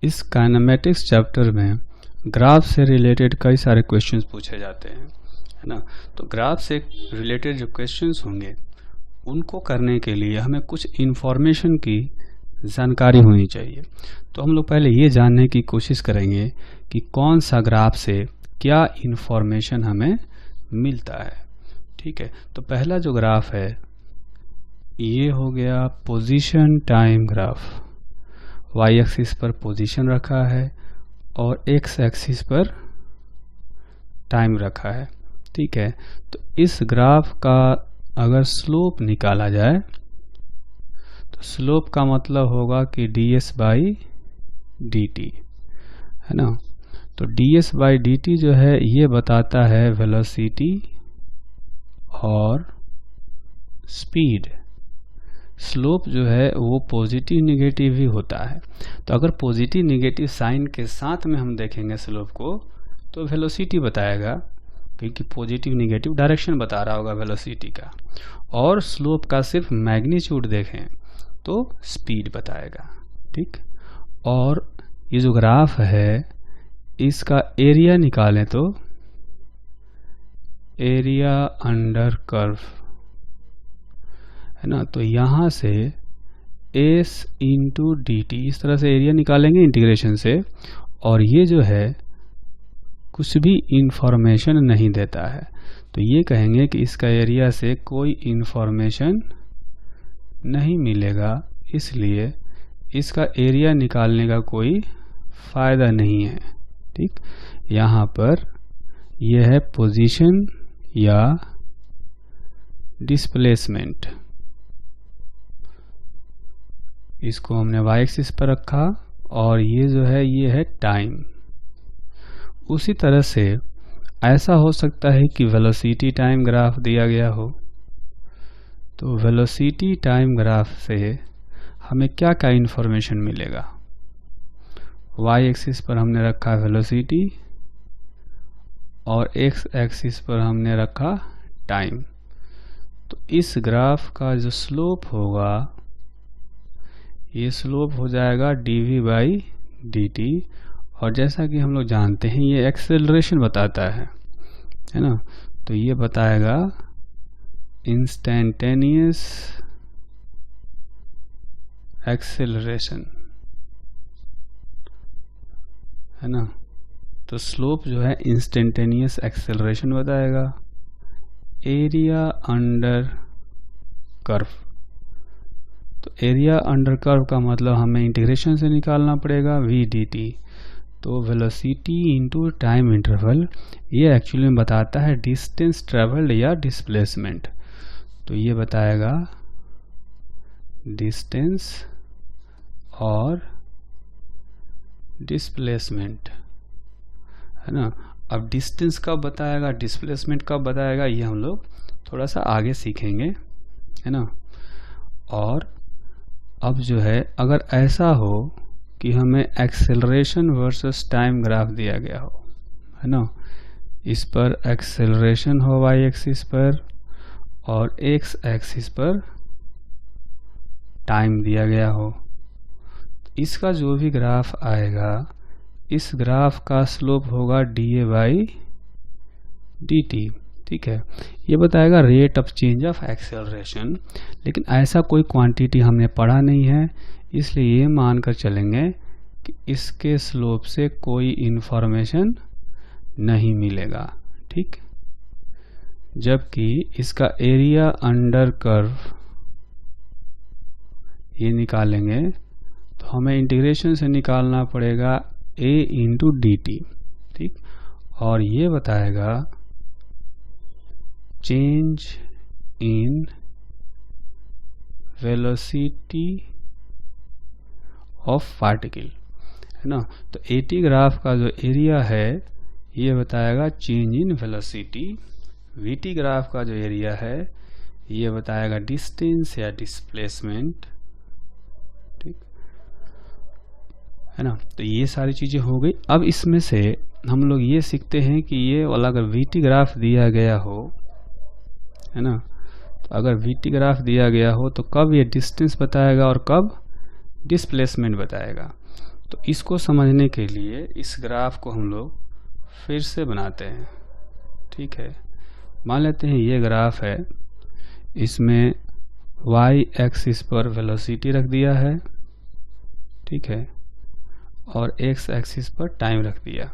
इस kinematics chapter में graph से रिलेटेड कई सारे क्वेश्चंस पूछे जाते हैं, है ना। तो ग्राफ से रिलेटेड जो क्वेश्चंस होंगे उनको करने के लिए हमें कुछ इन्फॉर्मेशन की जानकारी होनी चाहिए। तो हम लोग पहले ये जानने की कोशिश करेंगे कि कौन सा ग्राफ से क्या इन्फॉर्मेशन हमें मिलता है। ठीक है, तो पहला जो ग्राफ है ये हो गया position time graph. Y axis पर पोजीशन रखा है और एक्स एक्सिस पर टाइम रखा है। ठीक है, तो इस ग्राफ का अगर स्लोप निकाला जाए तो स्लोप का मतलब होगा कि ds बाई dt, है ना। तो ds बाई dt जो है ये बताता है वेलोसिटी और स्पीड। स्लोप जो है वो पॉजिटिव निगेटिव ही होता है। तो अगर पॉजिटिव निगेटिव साइन के साथ में हम देखेंगे स्लोप को तो वेलोसिटी बताएगा, क्योंकि पॉजिटिव निगेटिव डायरेक्शन बता रहा होगा वेलोसिटी का। और स्लोप का सिर्फ मैग्नीट्यूड देखें तो स्पीड बताएगा। ठीक, और ये जो ग्राफ है इसका एरिया निकालें तो एरिया अंडर कर्व, है ना। तो यहाँ से s इंटू डी टी इस तरह से एरिया निकालेंगे इंटीग्रेशन से, और ये जो है कुछ भी इंफॉर्मेशन नहीं देता है। तो ये कहेंगे कि इसका एरिया से कोई इंफॉर्मेशन नहीं मिलेगा, इसलिए इसका एरिया निकालने का कोई फ़ायदा नहीं है। ठीक, यहाँ पर यह है पोजीशन या डिस्प्लेसमेंट। इसको हमने y एक्सिस पर रखा और ये जो है ये है टाइम। उसी तरह से ऐसा हो सकता है कि वेलोसिटी टाइम ग्राफ दिया गया हो। तो वेलोसिटी टाइम ग्राफ से हमें क्या क्या इन्फॉर्मेशन मिलेगा। y एक्सिस पर हमने रखा वेलोसिटी और x एक्सिस पर हमने रखा टाइम। तो इस ग्राफ का जो स्लोप होगा ये स्लोप हो जाएगा dv बाई dt, और जैसा कि हम लोग जानते हैं ये एक्सेलरेशन बताता है ना। तो ये बताएगा इंस्टेंटेनियस एक्सेलरेशन, है ना। तो स्लोप जो है इंस्टेंटेनियस एक्सेलरेशन बताएगा। एरिया अंडर कर्व, तो एरिया अंडर कर्व का मतलब हमें इंटीग्रेशन से निकालना पड़ेगा v dt। तो वेलोसिटी इंटू टाइम इंटरवल ये एक्चुअली में बताता है डिस्टेंस ट्रेवल्ड या डिस्प्लेसमेंट। तो ये बताएगा डिस्टेंस और डिस्प्लेसमेंट, है ना। अब डिस्टेंस कब बताएगा, डिस्प्लेसमेंट कब बताएगा, ये हम लोग थोड़ा सा आगे सीखेंगे, है ना। और अब जो है अगर ऐसा हो कि हमें एक्सेलरेशन वर्सेस टाइम ग्राफ दिया गया हो, है ना। इस पर एक्सेलरेशन हो y एक्सिस पर और x एक्सिस पर टाइम दिया गया हो, इसका जो भी ग्राफ आएगा इस ग्राफ का स्लोप होगा dA बाई dt। ठीक है, ये बताएगा rate of change of acceleration. लेकिन ऐसा कोई क्वांटिटी हमने पढ़ा नहीं है, इसलिए ये मानकर चलेंगे कि इसके स्लोप से कोई इंफॉर्मेशन नहीं मिलेगा। ठीक, जबकि इसका एरिया अंडर कर्व ये निकालेंगे तो हमें इंटीग्रेशन से निकालना पड़ेगा a इंटू डी टी। ठीक, और ये बताएगा change in velocity of particle, है ना। तो AT ग्राफ का जो एरिया है ये बताएगा change in velocity. VT graph का जो एरिया है ये बताएगा डिस्टेंस या डिस्प्लेसमेंट। ठीक, है ना। तो ये सारी चीजें हो गई। अब इसमें से हम लोग ये सीखते हैं कि ये वाला अगर VT ग्राफ दिया गया हो, है ना, तो अगर VT ग्राफ दिया गया हो तो कब ये डिस्टेंस बताएगा और कब डिस्प्लेसमेंट बताएगा। तो इसको समझने के लिए इस ग्राफ को हम लोग फिर से बनाते हैं। ठीक है, मान लेते हैं ये ग्राफ है, इसमें y एक्सिस पर वेलोसिटी रख दिया है, ठीक है, और x एक्सिस पर टाइम रख दिया।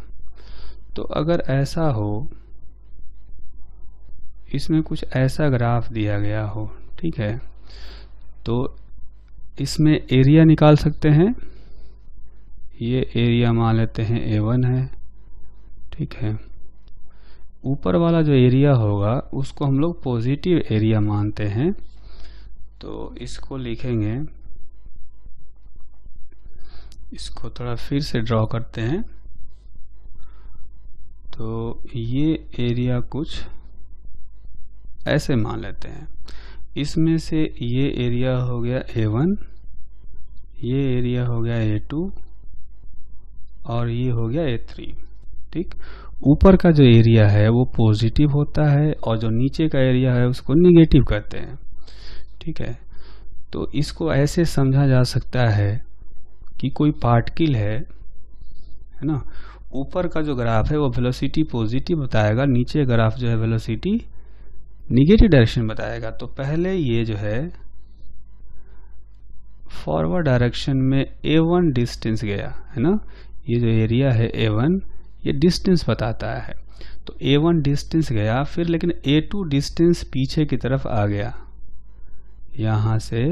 तो अगर ऐसा हो, इसमें कुछ ऐसा ग्राफ दिया गया हो, ठीक है, तो इसमें एरिया निकाल सकते हैं। ये एरिया मान लेते हैं A1 है, ठीक है। ऊपर वाला जो एरिया होगा उसको हम लोग पॉजिटिव एरिया मानते हैं, तो इसको लिखेंगे, इसको थोड़ा फिर से ड्रॉ करते हैं। तो ये एरिया कुछ ऐसे मान लेते हैं। इसमें से ये एरिया हो गया A1, ये एरिया हो गया A2 और ये हो गया A3। ठीक, ऊपर का जो एरिया है वो पॉजिटिव होता है और जो नीचे का एरिया है उसको निगेटिव कहते हैं। ठीक है, तो इसको ऐसे समझा जा सकता है कि कोई पार्टिकल है ना, ऊपर का जो ग्राफ है वो वेलोसिटी पॉजिटिव बताएगा, नीचे ग्राफ जो है वेलोसिटी निगेटिव डायरेक्शन बताएगा। तो पहले ये जो है फॉरवर्ड डायरेक्शन में A1 डिस्टेंस गया है ना, ये जो एरिया है A1 ये डिस्टेंस बताता है। तो A1 डिस्टेंस गया, फिर लेकिन A2 डिस्टेंस पीछे की तरफ आ गया, यहाँ से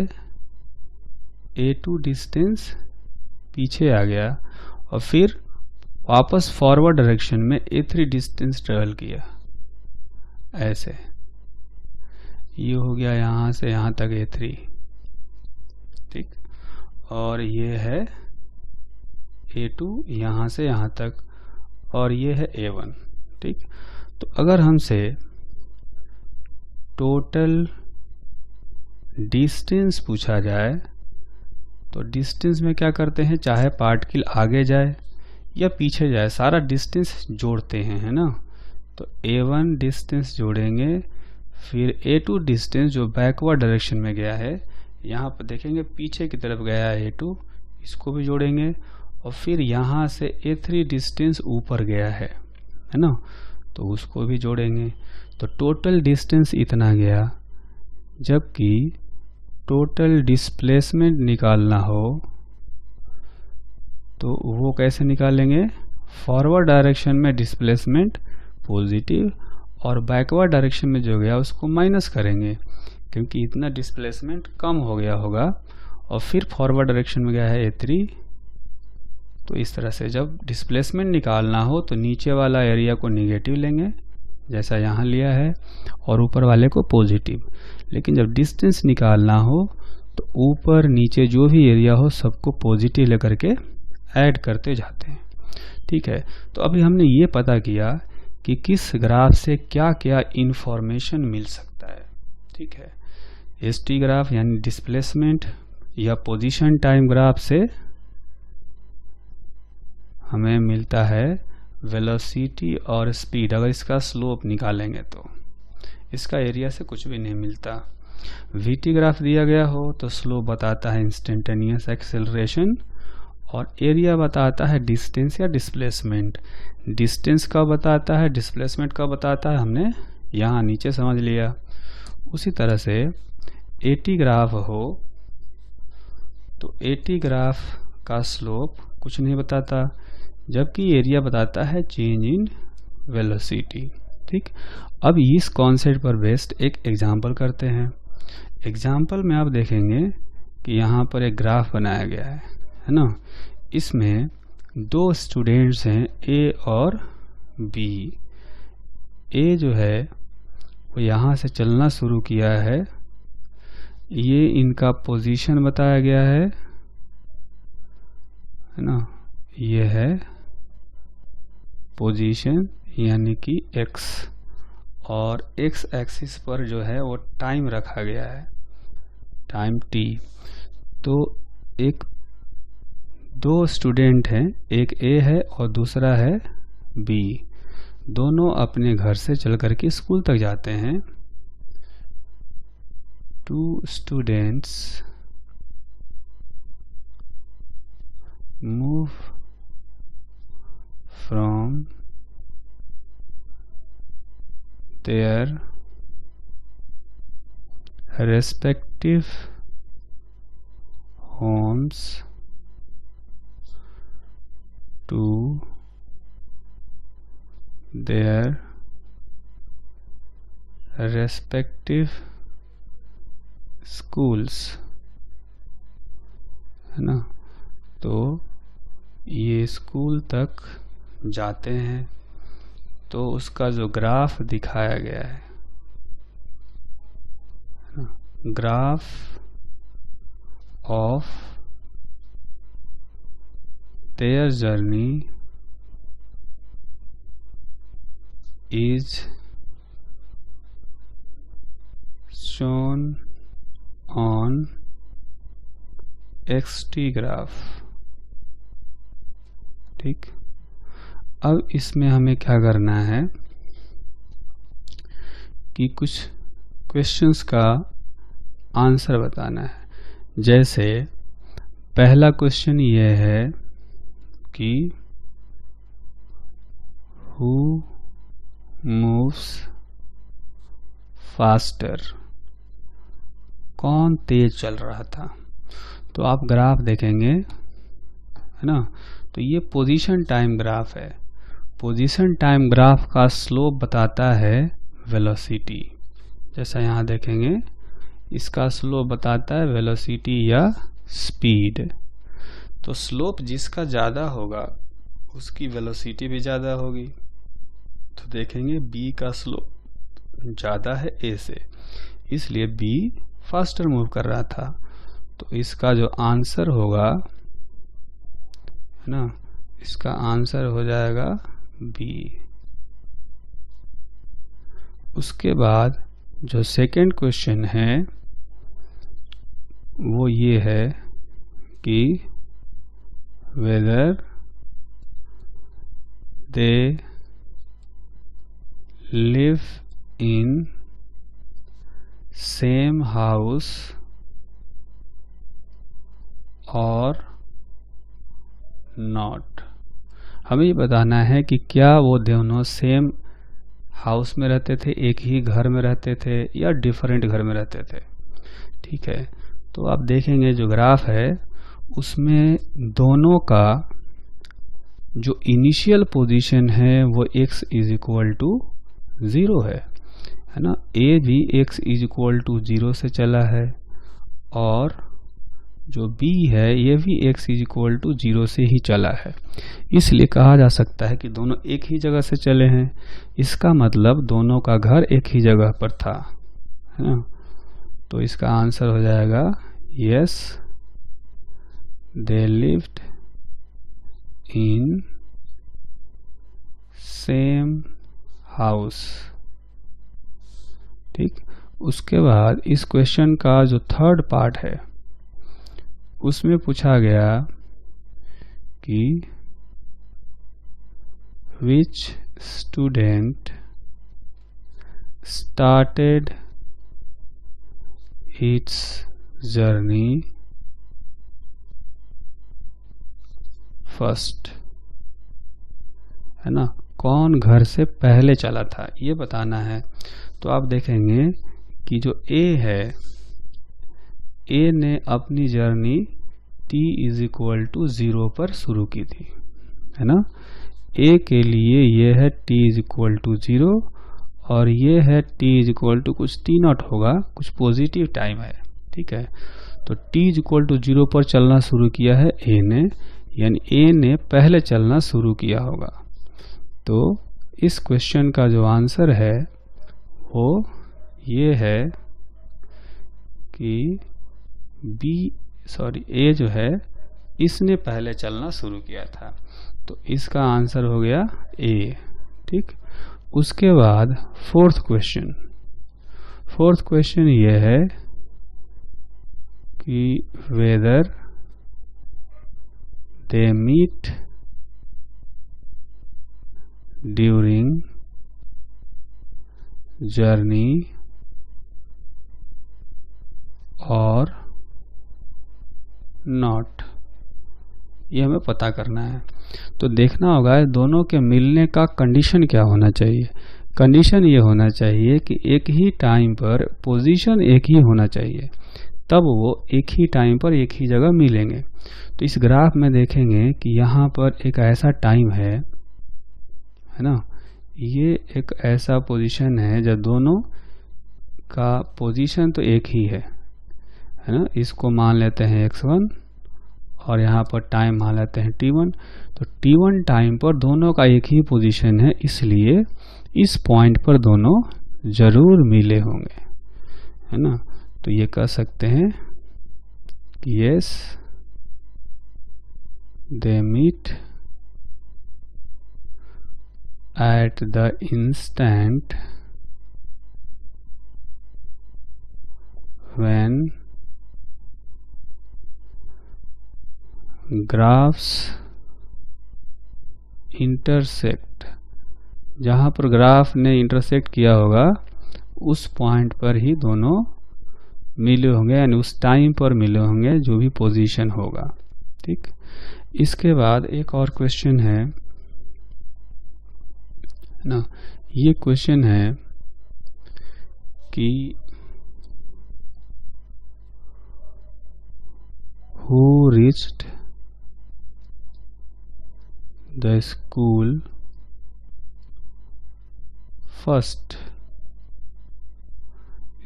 A2 डिस्टेंस पीछे आ गया और फिर वापस फॉरवर्ड डायरेक्शन में A3 डिस्टेंस ट्रेवल किया, ऐसे ये हो गया यहाँ से यहाँ तक A3। ठीक, और ये है A2 यहाँ से यहाँ तक और ये है A1। ठीक, तो अगर हमसे टोटल डिस्टेंस पूछा जाए तो डिस्टेंस में क्या करते हैं, चाहे पार्टिकल आगे जाए या पीछे जाए सारा डिस्टेंस जोड़ते हैं, है ना। तो A1 डिस्टेंस जोड़ेंगे, फिर A2 डिस्टेंस जो बैकवर्ड डायरेक्शन में गया है, यहाँ पर देखेंगे पीछे की तरफ गया है A2, इसको भी जोड़ेंगे, और फिर यहाँ से A3 डिस्टेंस ऊपर गया है ना, तो उसको भी जोड़ेंगे। तो टोटल डिस्टेंस इतना गया। जबकि टोटल डिस्प्लेसमेंट निकालना हो तो वो कैसे निकालेंगे, फॉरवर्ड डायरेक्शन में डिस्प्लेसमेंट पॉजिटिव और बैकवर्ड डायरेक्शन में जो गया उसको माइनस करेंगे, क्योंकि इतना डिस्प्लेसमेंट कम हो गया होगा, और फिर फॉरवर्ड डायरेक्शन में गया है A3। तो इस तरह से जब डिस्प्लेसमेंट निकालना हो तो नीचे वाला एरिया को निगेटिव लेंगे जैसा यहाँ लिया है, और ऊपर वाले को पॉजिटिव। लेकिन जब डिस्टेंस निकालना हो तो ऊपर नीचे जो भी एरिया हो सबको पॉजिटिव लेकर के ऐड करते जाते हैं। ठीक है, तो अभी हमने ये पता किया कि किस ग्राफ से क्या क्या इंफॉर्मेशन मिल सकता है। ठीक है, ST ग्राफ यानी डिस्प्लेसमेंट या पोजीशन टाइम ग्राफ से हमें मिलता है वेलोसिटी और स्पीड। अगर इसका स्लोप निकालेंगे तो इसका एरिया से कुछ भी नहीं मिलता। VT ग्राफ दिया गया हो तो स्लोप बताता है इंस्टेंटेनियस एक्सेलरेशन और एरिया बताता है डिस्टेंस या डिस्प्लेसमेंट। डिस्टेंस का बताता है, डिस्प्लेसमेंट का बताता है, हमने यहाँ नीचे समझ लिया। उसी तरह से AT ग्राफ हो तो AT ग्राफ का स्लोप कुछ नहीं बताता, जबकि एरिया बताता है चेंज इन वेलोसिटी। ठीक, अब इस कॉन्सेप्ट पर बेस्ड एक एग्जांपल करते हैं। एग्जांपल में आप देखेंगे कि यहाँ पर एक ग्राफ बनाया गया है ना। इसमें दो स्टूडेंट्स हैं A और B। A जो है वो यहाँ से चलना शुरू किया है, ये इनका पोजीशन बताया गया है ना, ये है पोजीशन यानी कि x, और x एक्सिस पर जो है वो टाइम रखा गया है, टाइम t। तो एक दो स्टूडेंट हैं, एक A है और दूसरा है B। दोनों अपने घर से चल करके स्कूल तक जाते हैं। Two students move from their respective homes to their respective schools, है ना। तो ये स्कूल तक जाते हैं, तो उसका जो ग्राफ दिखाया गया है, graph of their journey is shown on xt graph. ठीक, अब इसमें हमें क्या करना है कि कुछ क्वेश्चंस का आंसर बताना है। जैसे पहला क्वेश्चन ये है कि who moves faster, कौन तेज चल रहा था। तो आप ग्राफ देखेंगे, है ना। तो ये पोजीशन टाइम ग्राफ है। पोजीशन टाइम ग्राफ का स्लोप बताता है वेलोसिटी। जैसा यहाँ देखेंगे, इसका स्लोप बताता है वेलोसिटी या स्पीड। तो स्लोप जिसका ज़्यादा होगा उसकी वेलोसिटी भी ज़्यादा होगी। तो देखेंगे बी का स्लोप ज़्यादा है ए से, इसलिए बी फास्टर मूव कर रहा था। तो इसका जो आंसर होगा, है ना, इसका आंसर हो जाएगा बी। उसके बाद जो सेकंड क्वेश्चन है वो ये है कि whether they live in same house or not। हमें ये बताना है कि क्या वो दोनों सेम हाउस में रहते थे, एक ही घर में रहते थे, या डिफरेंट घर में रहते थे। ठीक है, तो आप देखेंगे जो ग्राफ है उसमें दोनों का जो इनिशियल पोजीशन है वो x इज इक्वल टू 0 है ना। a भी x इज इक्वल टू 0 से चला है, और जो b है ये भी x इज इक्वल टू 0 से ही चला है। इसलिए कहा जा सकता है कि दोनों एक ही जगह से चले हैं। इसका मतलब दोनों का घर एक ही जगह पर था, है ना। तो इसका आंसर हो जाएगा yes, they lived in same house। ठीक, उसके बाद इस क्वेश्चन का जो थर्ड पार्ट है उसमें पूछा गया कि which student started its journey first, है ना। कौन घर से पहले चला था ये बताना है। तो आप देखेंगे कि जो ए है, ए ने अपनी journey t is equal to 0 पर शुरू की थी, है ना। ए के लिए ये है t इज इक्वल टू 0 और ये है t इज इक्वल टू कुछ t0 होगा, कुछ पॉजिटिव टाइम है। ठीक है, तो t इज इक्वल टू 0 पर चलना शुरू किया है ए ने, यानी ए ने पहले चलना शुरू किया होगा। तो इस क्वेश्चन का जो आंसर है वो ये है कि ए जो है इसने पहले चलना शुरू किया था। तो इसका आंसर हो गया ए। ठीक, उसके बाद फोर्थ क्वेश्चन ये है कि weather they meet during journey or not। ये हमें पता करना है। तो देखना होगा दोनों के मिलने का कंडीशन क्या होना चाहिए। कंडीशन ये होना चाहिए कि एक ही टाइम पर पोजीशन एक ही होना चाहिए, तब वो एक ही टाइम पर एक ही जगह मिलेंगे। तो इस ग्राफ में देखेंगे कि यहाँ पर एक ऐसा टाइम है ना, ये एक ऐसा पोजीशन है जब दोनों का पोजीशन तो एक ही है ना। इसको मान लेते हैं x1 और यहाँ पर टाइम मान लेते हैं t1। तो t1 टाइम पर दोनों का एक ही पोजीशन है, इसलिए इस पॉइंट पर दोनों जरूर मिले होंगे, है ना। तो ये कह सकते हैं कि yes they meet at the instant when graphs intersect। जहाँ पर ग्राफ ने इंटरसेक्ट किया होगा उस पॉइंट पर ही दोनों मिले होंगे, यानी उस टाइम पर मिले होंगे जो भी पोजीशन होगा। ठीक, इसके बाद एक और क्वेश्चन है ना। ये क्वेश्चन है कि who reached the school first।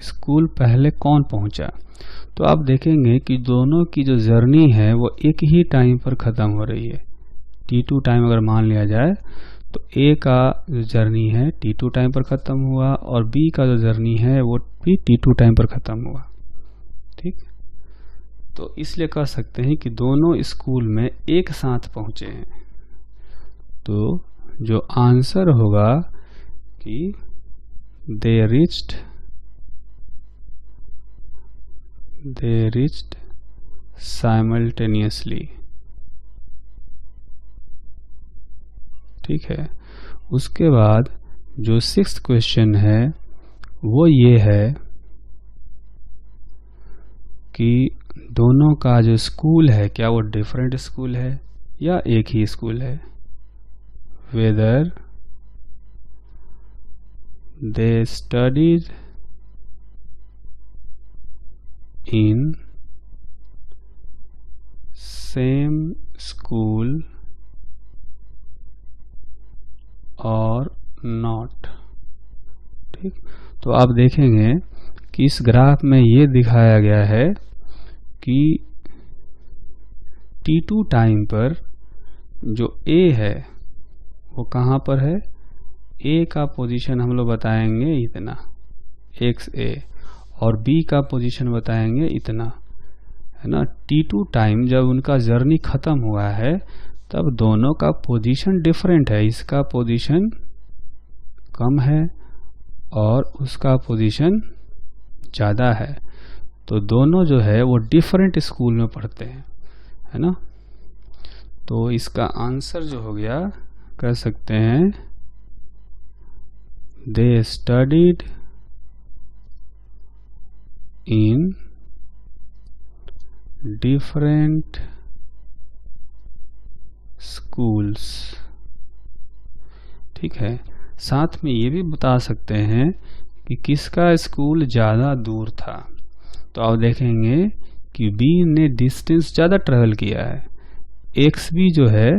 School पहले कौन पहुंचा। तो आप देखेंगे कि दोनों की जो जर्नी है वो एक ही टाइम पर ख़त्म हो रही है। t2 टाइम अगर मान लिया जाए तो A का जो जर्नी है t2 टाइम पर ख़त्म हुआ और B का जो जर्नी है वो भी t2 टाइम पर ख़त्म हुआ। ठीक, तो इसलिए कह सकते हैं कि दोनों स्कूल में एक साथ पहुँचे हैं। तो जो आंसर होगा कि दे reached simultaneously। ठीक है, उसके बाद जो 6th क्वेश्चन है वो ये है कि दोनों का जो स्कूल है क्या वो डिफरेंट स्कूल है या एक ही स्कूल है। Whether they studied in same school और नॉट। ठीक, तो आप देखेंगे कि इस ग्राफ में ये दिखाया गया है कि t2 टाइम पर जो A है वो कहाँ पर है। A का पोजीशन हम लोग बताएंगे इतना XA और B का पोजीशन बताएंगे इतना, है ना। t2 टाइम जब उनका जर्नी ख़त्म हुआ है तब दोनों का पोजीशन डिफरेंट है। इसका पोजीशन कम है और उसका पोजीशन ज़्यादा है। तो दोनों जो है वो डिफरेंट स्कूल में पढ़ते हैं, है ना। तो इसका आंसर जो हो गया कह सकते हैं दे स्टडीड इन डिफरेंट स्कूल्स। ठीक है, साथ में ये भी बता सकते हैं कि किसका स्कूल ज़्यादा दूर था। तो आप देखेंगे कि B ने डिस्टेंस ज़्यादा ट्रेवल किया है। XB जो है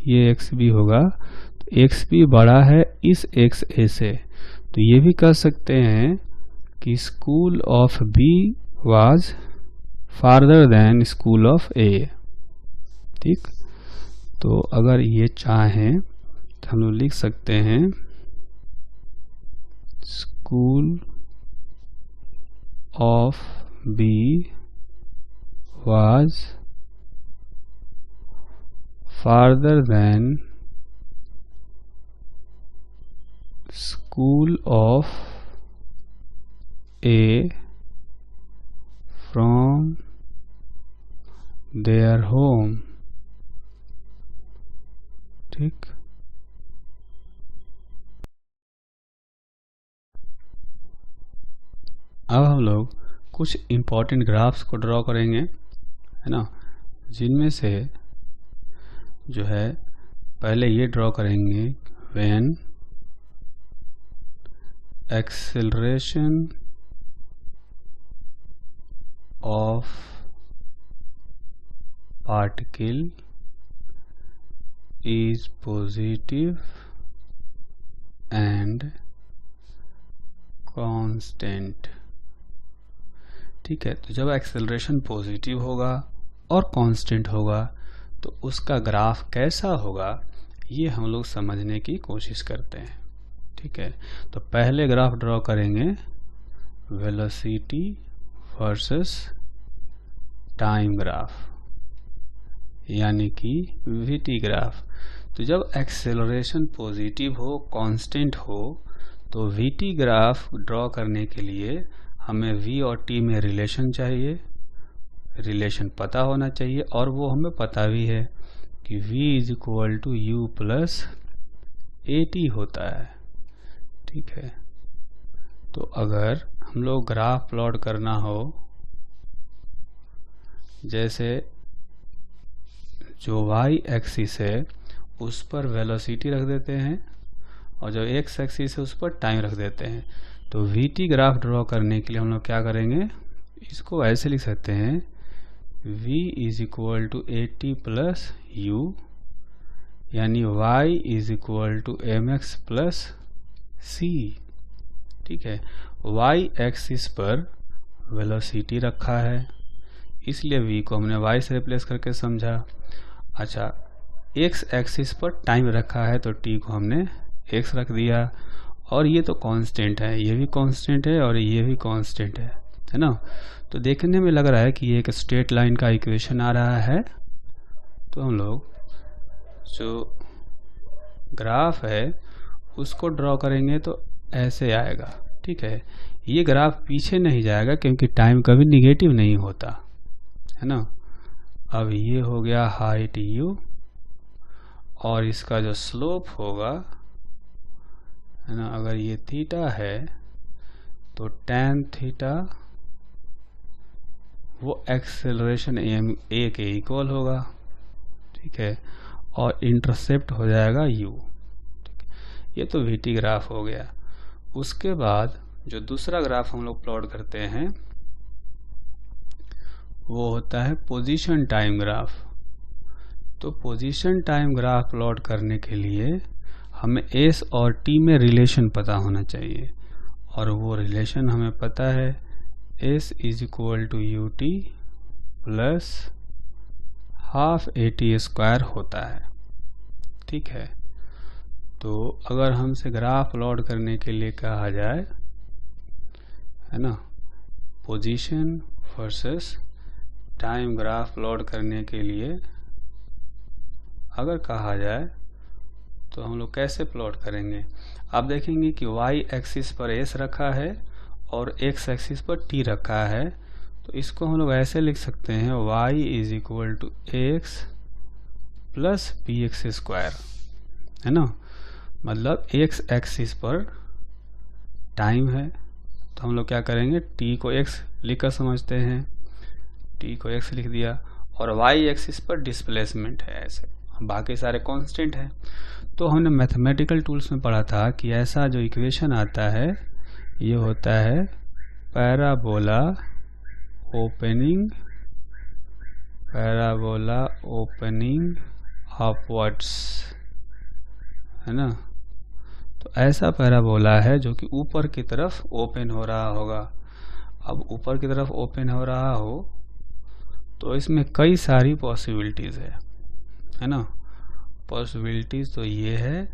ये XB होगा, तो XB बड़ा है इस XA से। तो ये भी कह सकते हैं कि school of B was farther than school of A। ठीक, तो अगर ये चाहें तो हम लोग लिख सकते हैं school of B was farther than school of A from their home। ठीक, अब हम लोग कुछ इम्पोर्टेंट ग्राफ्स को ड्रॉ करेंगे, है ना, जिनमें से जो है पहले ये ड्रॉ करेंगे when acceleration of particle is positive and constant. ठीक है, तो जब एक्सेलरेशन पॉजिटिव होगा और कांस्टेंट होगा तो उसका ग्राफ कैसा होगा ये हम लोग समझने की कोशिश करते हैं। ठीक है, तो पहले ग्राफ ड्रॉ करेंगे वेलोसिटी वर्सेस टाइम ग्राफ, यानी कि वीटी ग्राफ। तो जब एक्सेलरेशन पॉजिटिव हो, कांस्टेंट हो, तो वीटी ग्राफ ड्रॉ करने के लिए हमें वी और टी में रिलेशन चाहिए, रिलेशन पता होना चाहिए, और वो हमें पता भी है कि v is equal to u plus a t होता है। ठीक है, तो अगर हम लोग ग्राफ प्लॉट करना हो, जैसे जो y एक्सिस है उस पर वेलोसिटी रख देते हैं और जो x एक्सिस है उस पर टाइम रख देते हैं। तो vt ग्राफ ड्रॉ करने के लिए हम लोग क्या करेंगे, इसको ऐसे लिख सकते हैं v is equal to a t plus u, यानी y is equal to m x plus c. ठीक है, y एक्सिस पर वेलोसिटी रखा है इसलिए v को हमने y से रिप्लेस करके समझा। अच्छा, x एक्सिस पर टाइम रखा है तो t को हमने x रख दिया, और ये तो कांस्टेंट है, ये भी कांस्टेंट है और ये भी कांस्टेंट है ना। तो देखने में लग रहा है कि ये एक स्ट्रेट लाइन का इक्वेशन आ रहा है। तो हम लोग जो ग्राफ है उसको ड्रॉ करेंगे तो ऐसे आएगा। ठीक है, ये ग्राफ पीछे नहीं जाएगा क्योंकि टाइम कभी निगेटिव नहीं होता है ना। अब ये हो गया हाइट u, और इसका जो स्लोप होगा है ना, अगर ये थीटा है तो tan थीटा वो एक्सेलरेशन a के इक्वल होगा। ठीक है, और इंटरसेप्ट हो जाएगा u। ये तो वीटी ग्राफ हो गया। उसके बाद जो दूसरा ग्राफ हम लोग प्लॉट करते हैं वो होता है पोजीशन टाइम ग्राफ। तो पोजीशन टाइम ग्राफ प्लॉट करने के लिए हमें s और t में रिलेशन पता होना चाहिए, और वो रिलेशन हमें पता है s is equal to u t plus half a t square होता है। ठीक है, तो अगर हमसे ग्राफ प्लॉट करने के लिए कहा जाए है ना, position versus time graph plot करने के लिए अगर कहा जाए तो हम लोग कैसे प्लॉट करेंगे। आप देखेंगे कि y एक्सिस पर s रखा है और x एक्सिस पर t रखा है, तो इसको हम लोग ऐसे लिख सकते हैं y is equal to x plus b x square, है ना। मतलब x एक्सिस पर टाइम है तो हम लोग क्या करेंगे, t को x लिखकर समझते हैं, t को x लिख दिया, और y एक्सिस पर डिस्प्लेसमेंट है ऐसे, बाकी सारे कांस्टेंट है। तो हमने मैथमेटिकल टूल्स में पढ़ा था कि ऐसा जो इक्वेशन आता है ये होता है पैराबोला ओपनिंग अपवर्ड्स, है ना। तो ऐसा पैराबोला है जो कि ऊपर की तरफ ओपन हो रहा होगा। अब ऊपर की तरफ ओपन हो रहा हो तो इसमें कई सारी पॉसिबिलिटीज़ है ना। पॉसिबिलिटीज़ तो ये है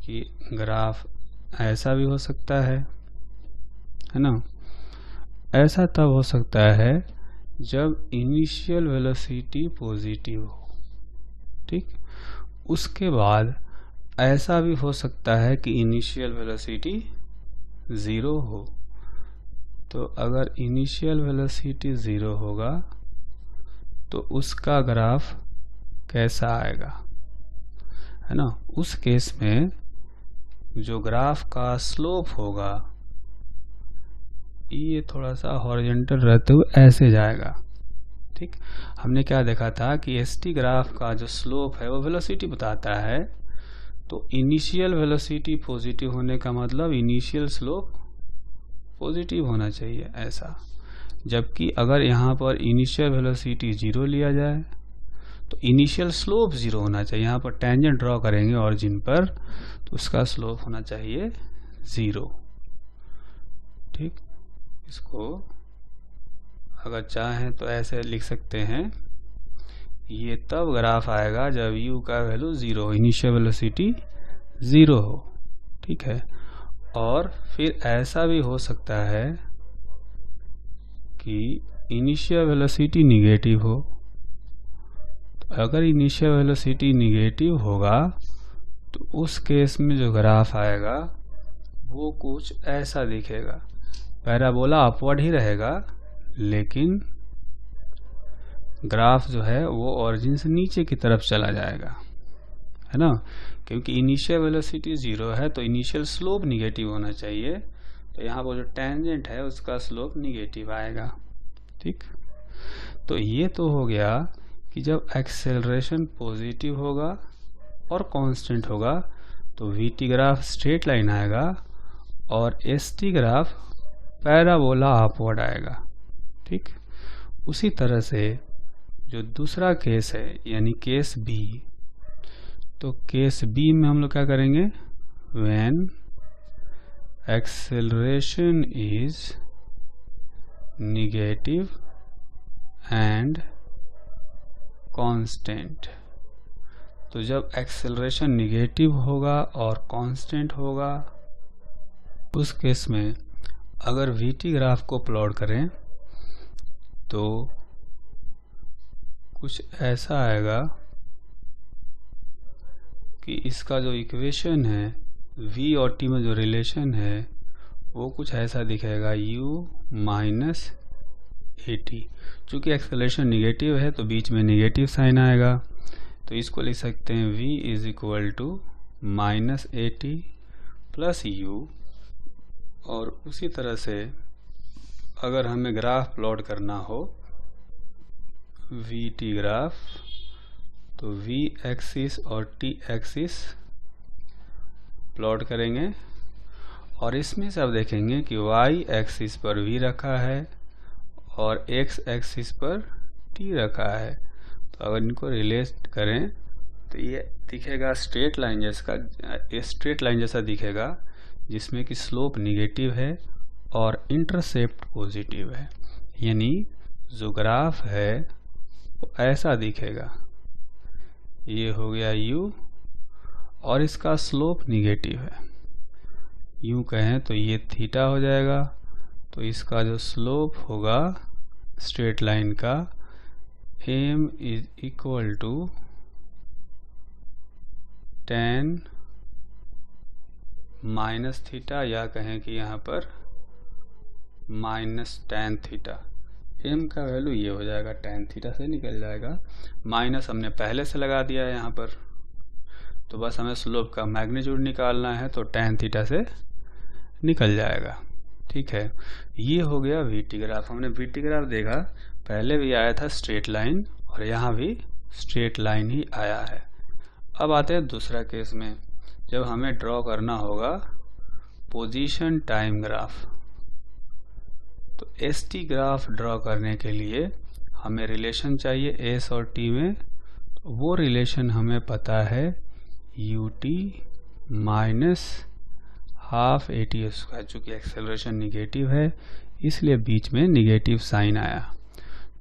कि ग्राफ ऐसा भी हो सकता है ना। ऐसा तब हो सकता है जब इनिशियल वेलोसिटी पॉजिटिव हो। ठीक, उसके बाद ऐसा भी हो सकता है कि इनिशियल वेलोसिटी ज़ीरो हो। तो अगर इनिशियल वेलोसिटी ज़ीरो होगा तो उसका ग्राफ कैसा आएगा, है ना। उस केस में जो ग्राफ का स्लोप होगा ये थोड़ा सा हॉरिजॉन्टल रहते हुए ऐसे जाएगा। ठीक, हमने क्या देखा था कि एसटी ग्राफ का जो स्लोप है वो वेलोसिटी बताता है, तो इनिशियल वेलोसिटी पॉजिटिव होने का मतलब इनिशियल स्लोप पॉजिटिव होना चाहिए ऐसा। जबकि अगर यहाँ पर इनिशियल वेलोसिटी 0 लिया जाए तो इनिशियल स्लोप 0 होना चाहिए। यहाँ पर टेंजेंट ड्रॉ करेंगे ऑरिजिन पर तो उसका स्लोप होना चाहिए 0। ठीक, इसको अगर चाहें तो ऐसे लिख सकते हैं, ये तब ग्राफ आएगा जब u का वैल्यू 0 हो, इनिशियल वेलोसिटी 0 हो। ठीक है, और फिर ऐसा भी हो सकता है कि इनिशियल वेलोसिटी निगेटिव हो। तो अगर इनिशियल वेलोसिटी निगेटिव होगा तो उस केस में जो ग्राफ आएगा वो कुछ ऐसा दिखेगा। पैराबोला अपवर्ड ही रहेगा, लेकिन ग्राफ जो है वो ओरिजिन से नीचे की तरफ चला जाएगा, है ना, क्योंकि इनिशियल वेलोसिटी 0 है तो इनिशियल स्लोप निगेटिव होना चाहिए। तो यहाँ पर जो टेंजेंट है उसका स्लोप निगेटिव आएगा। ठीक, तो ये तो हो गया कि जब एक्सेलरेशन पॉजिटिव होगा और कांस्टेंट होगा तो वीटी ग्राफ स्ट्रेट लाइन आएगा और एसटी ग्राफ पैराबोला अपवर्ड आएगा। ठीक, उसी तरह से जो दूसरा केस है यानी केस बी, तो केस बी में हम लोग क्या करेंगे, when acceleration is negative and constant. तो जब एक्सेलरेशन नेगेटिव होगा और कांस्टेंट होगा उस केस में अगर वीटी ग्राफ को प्लॉट करें तो कुछ ऐसा आएगा कि इसका जो इक्वेशन है v और t में जो रिलेशन है वो कुछ ऐसा दिखेगा, u माइनस ए टी। चूँकि एक्सेलरेशन निगेटिव है तो बीच में निगेटिव साइन आएगा, तो इसको लिख सकते हैं v is equal to minus a t plus u। और उसी तरह से अगर हमें ग्राफ प्लॉट करना हो वी टी ग्राफ, तो v एक्सिस और t एक्सिस प्लॉट करेंगे और इसमें से आप देखेंगे कि y एक्सिस पर v रखा है और x एक्सिस पर t रखा है। तो अगर इनको रिलेट करें तो ये दिखेगा स्ट्रेट लाइन जैसा, स्ट्रेट लाइन जैसा दिखेगा जिसमें कि स्लोप निगेटिव है और इंटरसेप्ट पॉजिटिव है। यानी जो ग्राफ है वो ऐसा दिखेगा, ये हो गया u और इसका स्लोप निगेटिव है। यूँ कहें तो ये थीटा हो जाएगा, तो इसका जो स्लोप होगा स्ट्रेट लाइन का m is equal to tan minus theta, या कहें कि यहाँ पर माइनस tan थीटा। m का वैल्यू ये हो जाएगा, tan थीटा से निकल जाएगा, माइनस हमने पहले से लगा दिया है यहाँ पर, तो बस हमें स्लोप का मैग्नीट्यूड निकालना है तो tan थीटा से निकल जाएगा। ठीक है, ये हो गया वीटी ग्राफ। हमने वीटी ग्राफ देखा, पहले भी आया था स्ट्रेट लाइन और यहाँ भी स्ट्रेट लाइन ही आया है। अब आते हैं दूसरा केस में, जब हमें ड्रॉ करना होगा पोजीशन टाइम ग्राफ। तो एस टी ग्राफ ड्रॉ करने के लिए हमें रिलेशन चाहिए एस और टी में, तो वो रिलेशन हमें पता है U T minus half a t square. चूँकि एक्सेलरेशन निगेटिव है इसलिए बीच में निगेटिव साइन आया।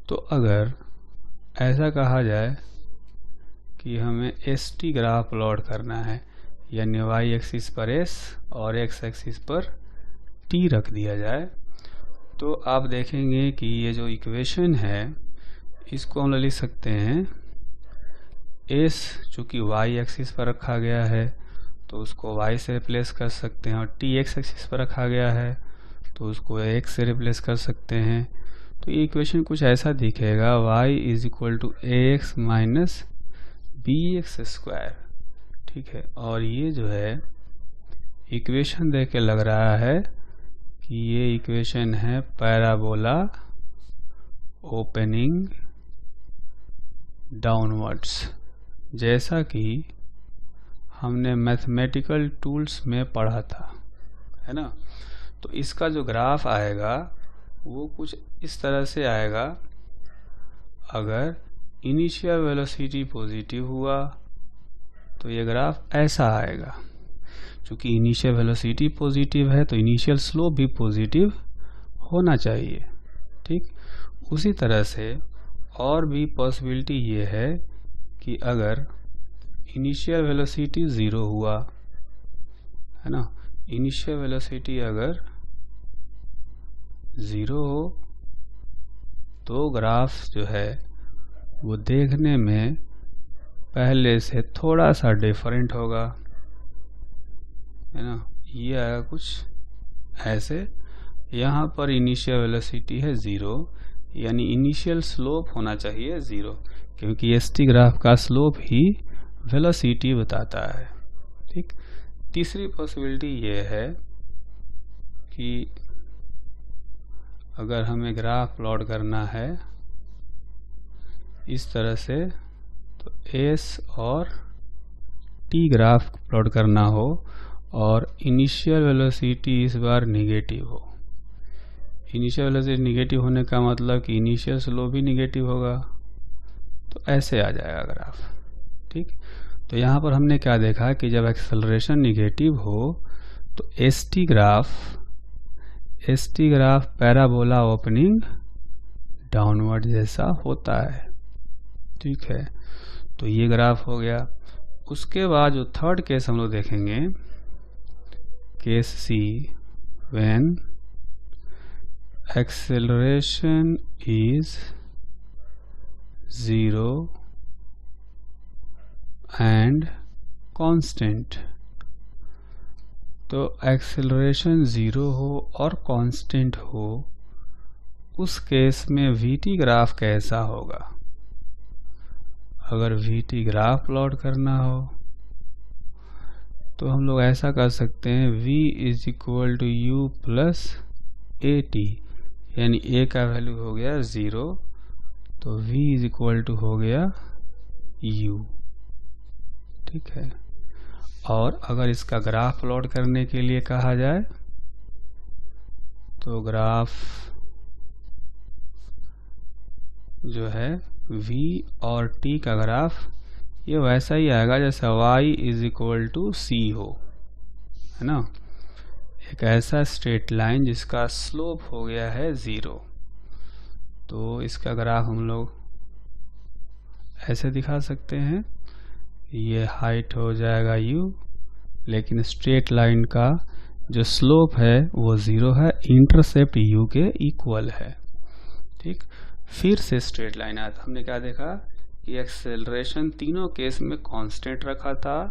तो अगर ऐसा कहा जाए कि हमें एस टी ग्राफ प्लॉट करना है, यानी वाई एक्सिस पर एस और एक्स एक्सिस पर टी रख दिया जाए, तो आप देखेंगे कि ये जो इक्वेशन है इसको हम लिख सकते हैं एस, चूँकि वाई एक्सिस पर रखा गया है तो उसको y से रिप्लेस कर सकते हैं, और t x एक्सिस पर रखा गया है तो उसको x से रिप्लेस कर सकते हैं। तो ये इक्वेशन कुछ ऐसा दिखेगा, y is equal to a x minus b x square. ठीक है, और ये जो है इक्वेशन देख के लग रहा है कि ये इक्वेशन है पैराबोला ओपनिंग डाउनवर्ड्स, जैसा कि हमने मैथमेटिकल टूल्स में पढ़ा था, है ना। तो इसका जो ग्राफ आएगा वो कुछ इस तरह से आएगा। अगर इनिशियल वेलोसिटी पॉजिटिव हुआ तो ये ग्राफ ऐसा आएगा। क्योंकि इनिशियल वेलोसिटी पॉजिटिव है तो इनिशियल स्लोप भी पॉजिटिव होना चाहिए, ठीक। उसी तरह से और भी पॉसिबिलिटी ये है कि अगर इनिशियल वेलोसिटी 0 हुआ, है ना, इनिशियल वेलोसिटी अगर 0 हो तो ग्राफ जो है वो देखने में पहले से थोड़ा सा डिफरेंट होगा, है ना। ये आएगा कुछ ऐसे। यहाँ पर इनिशियल वेलोसिटी है 0, यानी इनिशियल स्लोप होना चाहिए 0, क्योंकि एसटी ग्राफ का स्लोप ही वेलोसिटी बताता है, ठीक। तीसरी पॉसिबिलिटी ये है कि अगर हमें ग्राफ प्लॉट करना है इस तरह से, तो एस और टी ग्राफ प्लॉट करना हो और इनिशियल वेलोसिटी इस बार निगेटिव हो। इनिशियल वेलोसिटी निगेटिव होने का मतलब कि इनिशियल स्लोप भी निगेटिव होगा, तो ऐसे आ जाएगा ग्राफ, ठीक। तो यहाँ पर हमने क्या देखा कि जब एक्सेलरेशन निगेटिव हो तो ST graph parabola opening downward जैसा होता है, ठीक है। तो ये ग्राफ हो गया। उसके बाद जो थर्ड केस हम लोग देखेंगे, case C, when acceleration is 0 and constant. तो एक्सेलरेशन 0 हो और कांस्टेंट हो, उस केस में वीटी ग्राफ कैसा होगा। अगर वीटी ग्राफ प्लॉट करना हो तो हम लोग ऐसा कर सकते हैं, v is equal to u plus a t, यानी a का वैल्यू हो गया 0, तो v इज इक्वल टू हो गया u, ठीक है। और अगर इसका ग्राफ प्लॉट करने के लिए कहा जाए तो ग्राफ जो है v और t का ग्राफ ये वैसा ही आएगा जैसा y इज इक्वल टू सी हो, है ना। एक ऐसा स्ट्रेट लाइन जिसका स्लोप हो गया है 0, तो इसका ग्राफ हम लोग ऐसे दिखा सकते हैं। ये हाइट हो जाएगा u, लेकिन स्ट्रेट लाइन का जो स्लोप है वो 0 है, इंटरसेप्ट u के इक्वल है, ठीक। फिर से स्ट्रेट लाइन आया था, हमने क्या देखा कि एक्सेलरेशन तीनों केस में कांस्टेंट रखा था,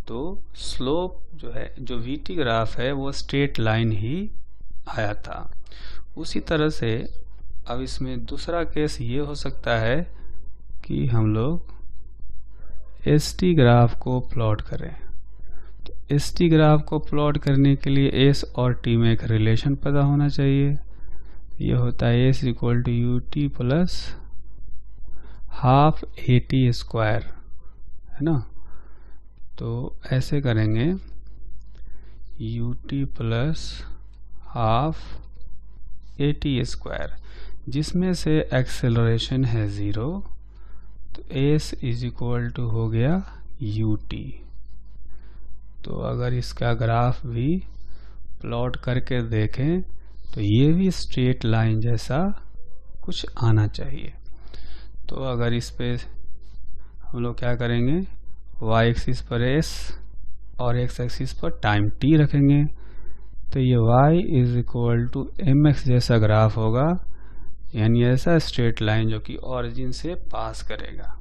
तो स्लोप जो है, जो वीटी ग्राफ है, वो स्ट्रेट लाइन ही आया था। उसी तरह से अब इसमें दूसरा केस ये हो सकता है कि हम लोग एसटी ग्राफ को प्लॉट करें। तो एसटी ग्राफ को प्लॉट करने के लिए एस और टी में एक रिलेशन पता होना चाहिए। ये होता है s equal to u t plus half a t square, है ना। तो ऐसे करेंगे, u t plus half a t square, जिसमें से एक्सेलरेशन है 0, तो एस इज इक्वल टू हो गया यू टी। तो अगर इसका ग्राफ भी प्लॉट करके देखें तो ये भी स्ट्रेट लाइन जैसा कुछ आना चाहिए। तो अगर इस पे हम लोग क्या करेंगे, y एक्सिस पर s और x एक्सिस पर टाइम t रखेंगे, तो ये y is equal to mx जैसा ग्राफ होगा, यानी ऐसा स्ट्रेट लाइन जो कि ऑरिजिन से पास करेगा,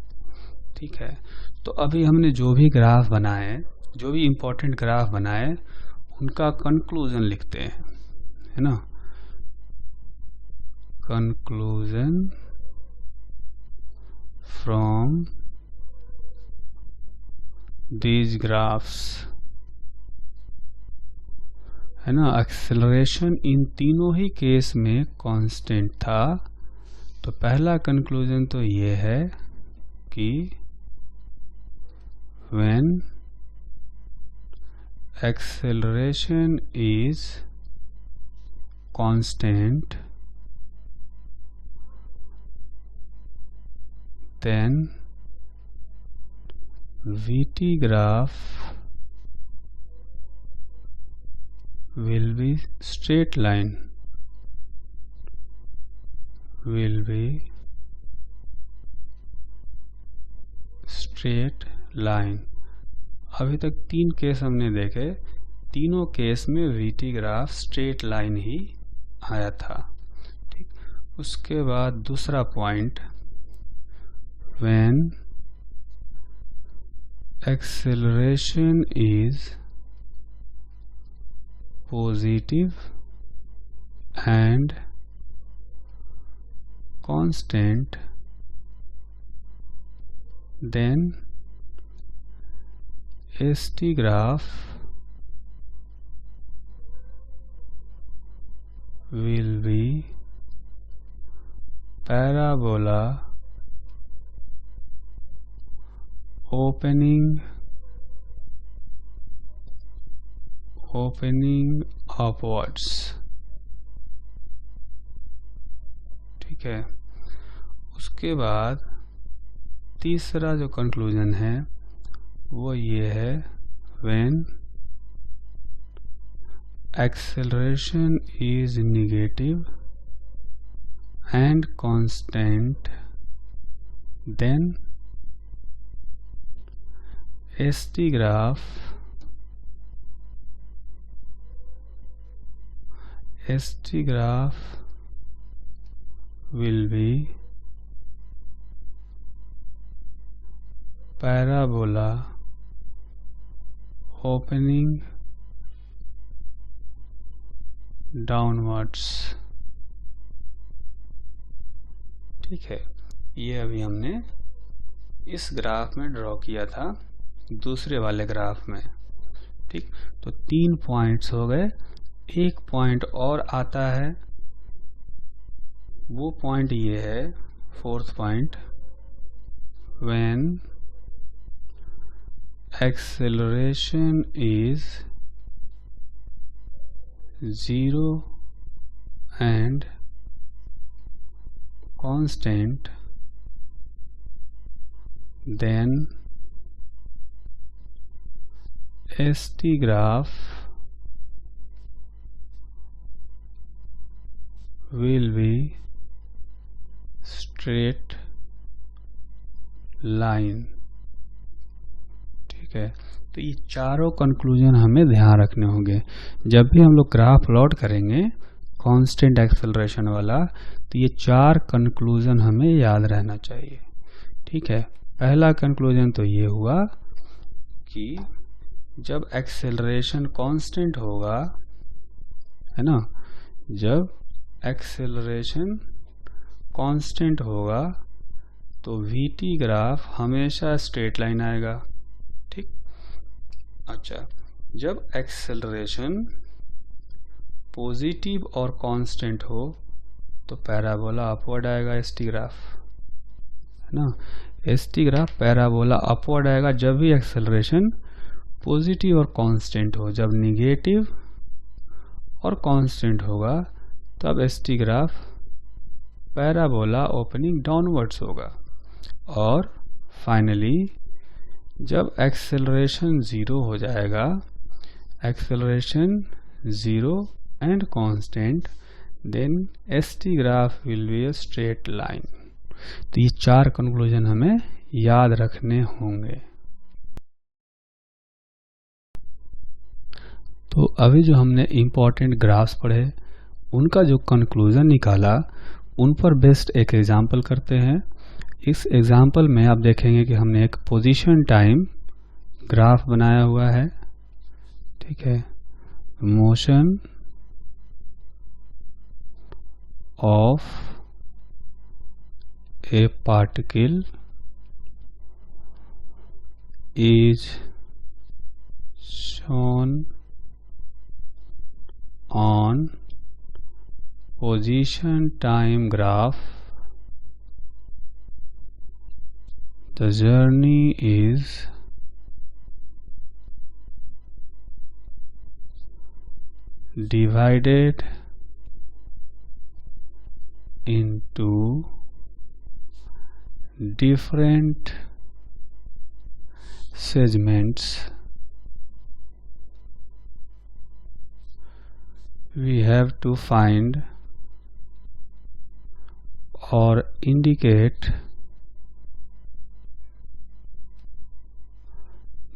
ठीक है। तो अभी हमने जो भी ग्राफ बनाए, जो भी इम्पोर्टेंट ग्राफ बनाए, उनका कंक्लूजन लिखते हैं, है ना। कंक्लूजन फ्रॉम दीज ग्राफ्स, है ना। एक्सेलरेशन इन तीनों ही केस में कांस्टेंट था, तो पहला कंक्लूजन तो ये है कि when acceleration is constant then VT graph will be straight line, will be straight line. अभी तक 3 केस हमने देखे, तीनों केस में वीटी ग्राफ स्ट्रेट लाइन ही आया था। ठीक, उसके बाद दूसरा point, when acceleration is positive and constant then ST graph will be parabola opening upwards। ठीक है, उसके बाद तीसरा जो कंक्लूजन है वो ये है, when acceleration is negative and constant then ST graph will be parabola opening downwards। ठीक है, ये अभी हमने इस ग्राफ में ड्रॉ किया था, दूसरे वाले ग्राफ में। ठीक, तो 3 पॉइंट्स हो गए। एक पॉइंट और आता है, वो पॉइंट ये है, 4th point, when acceleration is 0 and constant then ST graph will be straight line। ठीक है, तो ये चारों कंक्लूजन हमें ध्यान रखने होंगे जब भी हम लोग ग्राफ प्लॉट करेंगे कांस्टेंट एक्सेलरेशन वाला। तो ये 4 कंक्लूजन हमें याद रहना चाहिए। ठीक है, पहला कंक्लूजन तो ये हुआ कि जब एक्सेलरेशन कांस्टेंट होगा, है ना, जब एक्सेलरेशन कांस्टेंट होगा तो वीटी ग्राफ हमेशा स्ट्रेट लाइन आएगा। ठीक, अच्छा, जब एक्सेलरेशन पॉजिटिव और कांस्टेंट हो तो पैराबोला अपवर्ड आएगा, ST ग्राफ, है ना। ST ग्राफ पैराबोला अपवर्ड आएगा जब भी एक्सेलरेशन पॉजिटिव और कांस्टेंट हो। जब निगेटिव और कांस्टेंट होगा तब ST graph parabola opening downwards होगा। और फाइनली जब एक्सेलरेशन 0 हो जाएगा, acceleration 0 and constant, then ST graph will be a straight line. तो ये 4 कंक्लूजन हमें याद रखने होंगे। तो अभी जो हमने इम्पोर्टेंट ग्राफ्स पढ़े, उनका जो कंक्लूजन निकाला, उन पर बेस्ड एक एग्जाम्पल करते हैं। इस एग्जाम्पल में आप देखेंगे कि हमने एक पोजीशन टाइम ग्राफ बनाया हुआ है। ठीक है, motion of A particle is shown on position time graph the journey is divided into different segments. We have to find or indicate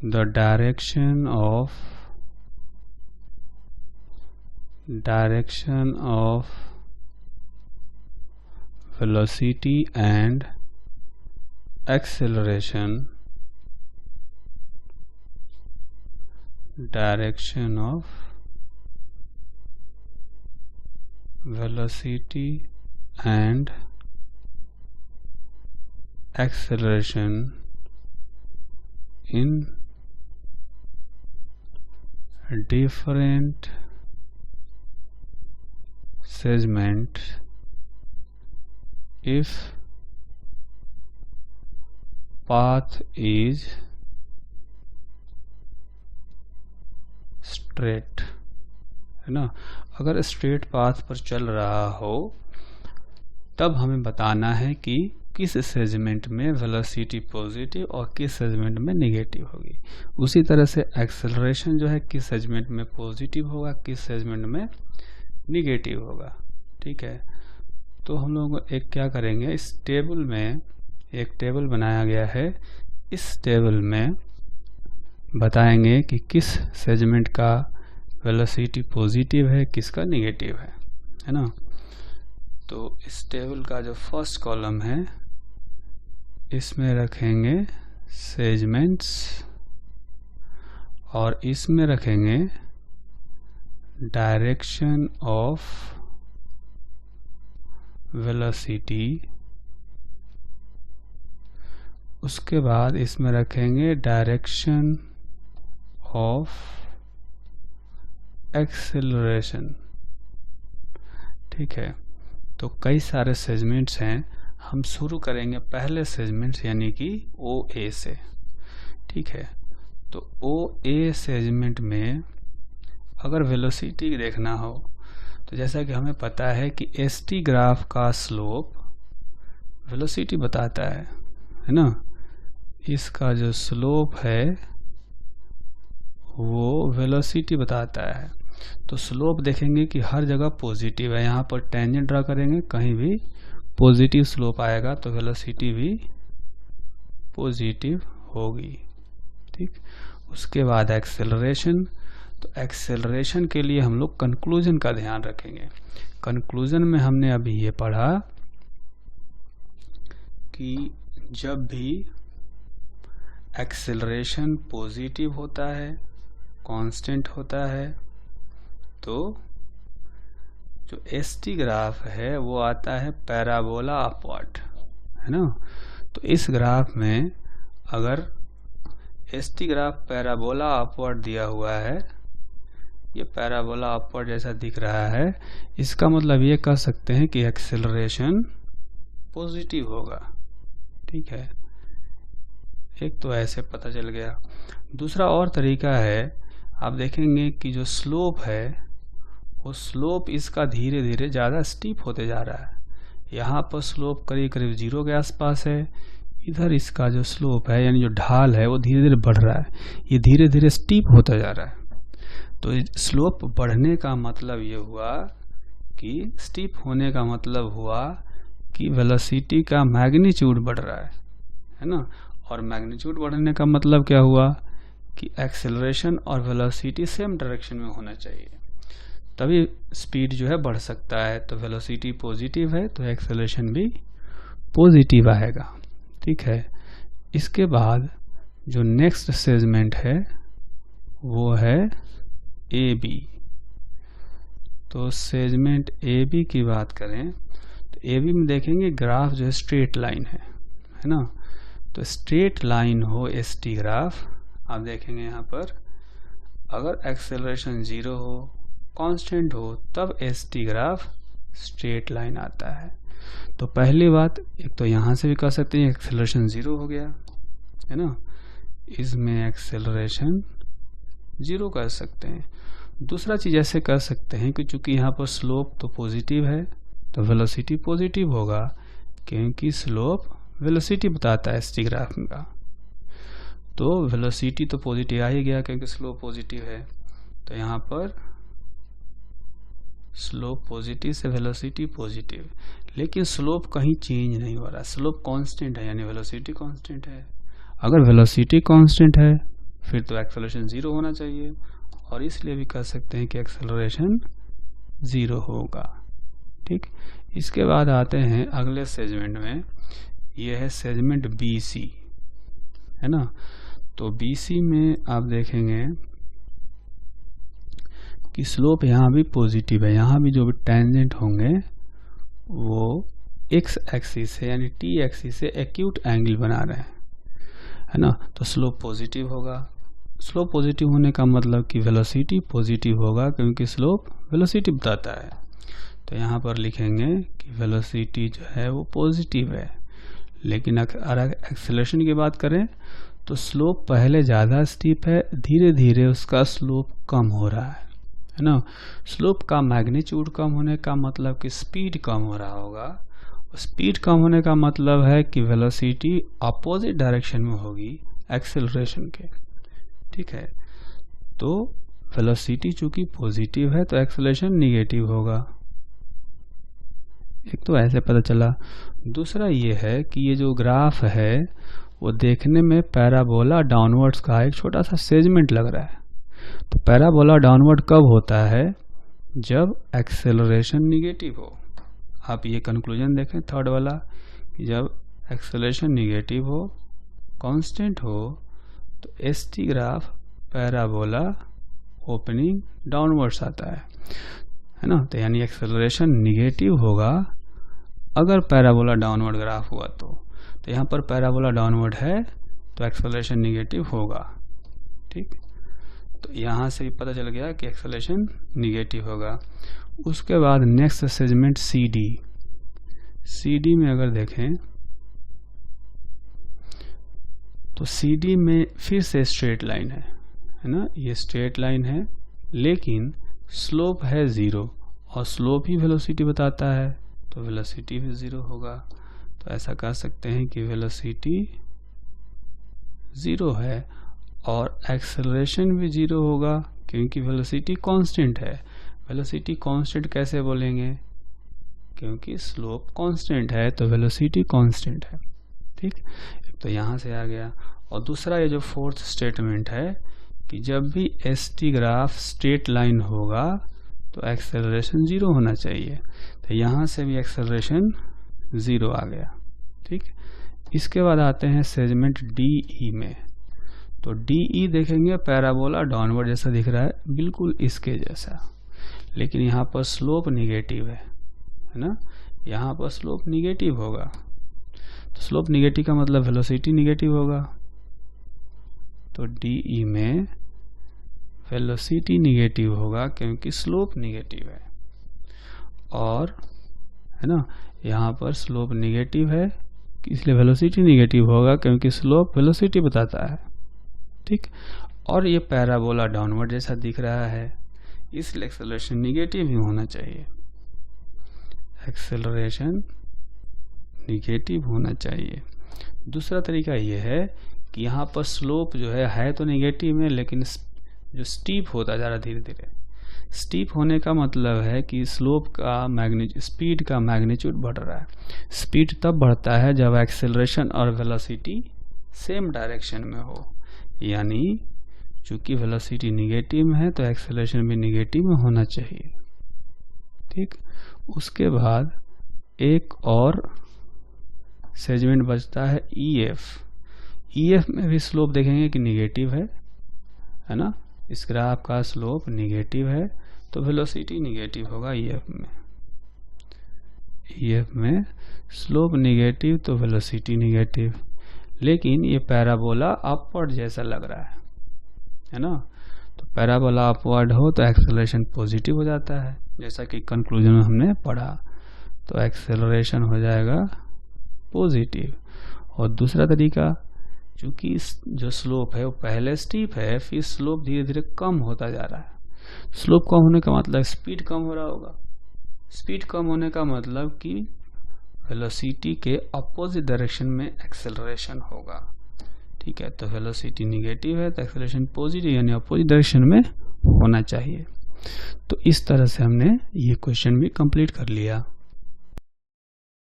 the direction of velocity and acceleration, direction of velocity and acceleration in different segments if path is straight, है ना। अगर straight path पर चल रहा हो तब हमें बताना है कि किस सेगमेंट में वेलोसिटी पॉजिटिव और किस सेगमेंट में नेगेटिव होगी। उसी तरह से एक्सेलरेशन जो है किस सेगमेंट में पॉजिटिव होगा, किस सेगमेंट में नेगेटिव होगा। ठीक है, तो हम लोग एक क्या करेंगे, इस टेबल में एक टेबल बनाया गया है, इस टेबल में बताएंगे कि किस सेगमेंट का वेलोसिटी पॉजिटिव है, किसका नेगेटिव है ना। तो इस टेबल का जो फर्स्ट कॉलम है इसमें रखेंगे सेगमेंट्स और इसमें रखेंगे डायरेक्शन ऑफ वेलोसिटी। उसके बाद इसमें रखेंगे डायरेक्शन ऑफ एक्सेलरेशन। ठीक है, तो कई सारे सेगमेंट्स हैं, हम शुरू करेंगे पहले सेगमेंट्स यानी कि OA से। ठीक है, तो OA सेगमेंट में अगर वेलोसिटी देखना हो तो जैसा कि हमें पता है कि ST ग्राफ का स्लोप वेलोसिटी बताता है ना। इसका जो स्लोप है वो वेलोसिटी बताता है। तो स्लोप देखेंगे कि हर जगह पॉजिटिव है, यहाँ पर टेंजेंट ड्रा करेंगे कहीं भी पॉजिटिव स्लोप आएगा तो वेलोसिटी भी पॉजिटिव होगी। ठीक, उसके बाद एक्सेलरेशन, तो एक्सेलरेशन के लिए हम लोग कंक्लूजन का ध्यान रखेंगे। कंक्लूजन में हमने अभी ये पढ़ा कि जब भी एक्सेलरेशन पॉजिटिव होता है, कांस्टेंट होता है, तो जो ST ग्राफ है वो आता है पैराबोला अपवर्ड, है ना। तो इस ग्राफ में अगर ST ग्राफ पैराबोला अपवर्ड दिया हुआ है, ये पैराबोला अपवर्ड जैसा दिख रहा है, इसका मतलब ये कह सकते हैं कि एक्सेलरेशन पॉजिटिव होगा। ठीक है, एक तो ऐसे पता चल गया। दूसरा और तरीका है, आप देखेंगे कि जो स्लोप है वो स्लोप इसका धीरे धीरे ज़्यादा स्टीप होते जा रहा है। यहाँ पर स्लोप करीब करीब 0 के आसपास है, इधर इसका जो स्लोप है यानी जो ढाल है वो धीरे धीरे बढ़ रहा है, ये धीरे धीरे स्टीप होता जा रहा है। तो स्लोप बढ़ने का मतलब ये हुआ कि स्टीप होने का मतलब हुआ कि वेलोसिटी का मैग्नीट्यूड बढ़ रहा है ना। और मैग्नीट्यूड बढ़ने का मतलब क्या हुआ कि एक्सेलरेशन और वेलोसिटी सेम डायरेक्शन में होना चाहिए, तभी स्पीड जो है बढ़ सकता है। तो वेलोसिटी पॉजिटिव है तो एक्सेलरेशन भी पॉजिटिव आएगा। ठीक है, इसके बाद जो नेक्स्ट सेगमेंट है वो है AB। तो सेगमेंट AB की बात करें तो AB में देखेंगे ग्राफ जो है स्ट्रेट लाइन है ना। तो स्ट्रेट लाइन हो ST ग्राफ, आप देखेंगे यहाँ पर अगर एक्सेलरेशन 0 हो, कांस्टेंट हो, तब ST ग्राफ स्ट्रेट लाइन आता है। तो पहली बात, एक तो यहाँ से भी कह सकते हैं एक्सेलरेशन 0 हो गया, है ना, इसमें एक्सेलरेशन 0 कर सकते हैं। दूसरा चीज़ ऐसे कर सकते हैं कि चूंकि यहाँ पर स्लोप तो पॉजिटिव है तो वेलोसिटी पॉजिटिव होगा, क्योंकि स्लोप वेलोसिटी बताता है ST ग्राफ का। तो वेलोसिटी तो पॉजिटिव आ ही गया क्योंकि स्लोप पॉजिटिव है, तो यहाँ पर स्लोप पॉजिटिव से वेलोसिटी पॉजिटिव, लेकिन स्लोप कहीं चेंज नहीं हो रहा, स्लोप कांस्टेंट है, यानी वेलोसिटी कांस्टेंट है। अगर वेलोसिटी कांस्टेंट है फिर तो एक्सेलरेशन 0 होना चाहिए, और इसलिए भी कह सकते हैं कि एक्सेलरेशन 0 होगा। ठीक, इसके बाद आते हैं अगले सेगमेंट में, यह है सेगमेंट BC, है ना। तो BC में आप देखेंगे कि स्लोप यहाँ भी पॉजिटिव है, यहाँ भी जो भी टेंजेंट होंगे वो x एक्सिस से यानी t एक्सिस से एक्यूट एंगल बना रहे हैं, है ना। तो स्लोप पॉजिटिव होगा। स्लोप पॉजिटिव होने का मतलब कि वेलोसिटी पॉजिटिव होगा, क्योंकि स्लोप वेलोसिटी बताता है। तो यहाँ पर लिखेंगे कि वेलोसिटी जो है वो पॉजिटिव है, लेकिन अगर एक्सेलरेशन की बात करें तो स्लोप पहले ज़्यादा स्टीप है, धीरे धीरे उसका स्लोप कम हो रहा है ना। स्लोप का मैग्नीट्यूड कम होने का मतलब कि स्पीड कम हो रहा होगा। स्पीड कम होने का मतलब है कि वेलोसिटी अपोजिट डायरेक्शन में होगी एक्सेलरेशन के। ठीक है, तो वेलोसिटी चूंकि पॉजिटिव है तो एक्सेलरेशन निगेटिव होगा। एक तो ऐसे पता चला। दूसरा ये है कि ये जो ग्राफ है वो देखने में पैराबोला डाउनवर्ड्स का एक छोटा सा सेगमेंट लग रहा है। तो पैराबोला डाउनवर्ड कब होता है? जब एक्सेलरेशन निगेटिव हो। आप ये कंक्लूजन देखें थर्ड वाला, कि जब एक्सेलरेशन निगेटिव हो, कांस्टेंट हो, तो ST graph parabola opening downwards आता है ना। तो यानी एक्सेलरेशन निगेटिव होगा अगर पैराबोला डाउनवर्ड ग्राफ हुआ तो यहाँ पर पैराबोला डाउनवर्ड है तो एक्सेलरेशन निगेटिव होगा। ठीक, तो यहाँ से भी पता चल गया कि एक्सेलरेशन निगेटिव होगा। उसके बाद नेक्स्ट सेगमेंट CD में अगर देखें तो CD में फिर से स्ट्रेट लाइन है ना। ये स्ट्रेट लाइन है लेकिन स्लोप है 0 और स्लोप ही वेलोसिटी बताता है, तो वेलोसिटी भी 0 होगा। तो ऐसा कह सकते हैं कि वेलोसिटी 0 है और एक्सेलरेशन भी 0 होगा, क्योंकि वेलोसिटी कांस्टेंट है। वेलोसिटी कांस्टेंट कैसे बोलेंगे? क्योंकि स्लोप कांस्टेंट है तो वेलोसिटी कांस्टेंट है। ठीक, तो यहाँ से आ गया। और दूसरा ये जो फोर्थ स्टेटमेंट है कि जब भी ST ग्राफ स्ट्रेट लाइन होगा तो एक्सेलरेशन 0 होना चाहिए। तो यहाँ से भी एक्सेलरेशन 0 आ गया। ठीक, इसके बाद आते हैं सेगमेंट DE में। तो DE देखेंगे पैराबोला डाउनवर्ड जैसा दिख रहा है, बिल्कुल इसके जैसा, लेकिन यहाँ पर स्लोप निगेटिव है ना। यहाँ पर स्लोप निगेटिव होगा, तो स्लोप निगेटिव का मतलब वेलोसिटी निगेटिव होगा। तो DE में वेलोसिटी निगेटिव होगा क्योंकि स्लोप निगेटिव है, और है ना यहाँ पर स्लोप निगेटिव है इसलिए वेलोसिटी निगेटिव होगा क्योंकि स्लोप वेलोसिटी बताता है। ठीक, और ये पैराबोला डाउनवर्ड जैसा दिख रहा है इसलिए एक्सेलरेशन निगेटिव ही होना चाहिए। एक्सेलरेशन निगेटिव होना चाहिए। दूसरा तरीका ये है कि यहाँ पर स्लोप जो है तो निगेटिव में, लेकिन जो स्टीप होता जा रहा धीरे धीरे, स्टीप होने का मतलब है कि स्लोप का स्पीड का मैग्नीट्यूड बढ़ रहा है। स्पीड तब बढ़ता है जब एक्सेलरेशन और वेलोसिटी सेम डायरेक्शन में हो, यानी चूंकि वेलोसिटी निगेटिव में है तो एक्सेलरेशन भी निगेटिव में होना चाहिए। ठीक, उसके बाद एक और सेगमेंट बचता है EF में भी स्लोप देखेंगे कि निगेटिव है ना। इस ग्राफ का स्लोप निगेटिव है तो वेलोसिटी निगेटिव होगा EF में स्लोप निगेटिव तो वेलोसिटी निगेटिव, लेकिन ये पैराबोला अपवर्ड जैसा लग रहा है ना। तो पैराबोला अपवर्ड हो तो एक्सेलरेशन पॉजिटिव हो जाता है, जैसा कि कंक्लूजन में हमने पढ़ा। तो एक्सेलरेशन हो जाएगा पॉजिटिव। और दूसरा तरीका, चूँकि इस जो स्लोप है वो पहले स्टीप है, फिर स्लोप धीरे धीरे कम होता जा रहा है। स्लोप कम होने का मतलब स्पीड कम हो रहा होगा। स्पीड कम होने का मतलब कि वेलोसिटी के अपोजिट डायरेक्शन में एक्सेलरेशन होगा। ठीक है, तो वेलोसिटी निगेटिव है तो एक्सेलरेशन पॉजिटिव यानी अपोजिट डायरेक्शन में होना चाहिए। तो इस तरह से हमने ये क्वेश्चन भी कंप्लीट कर लिया।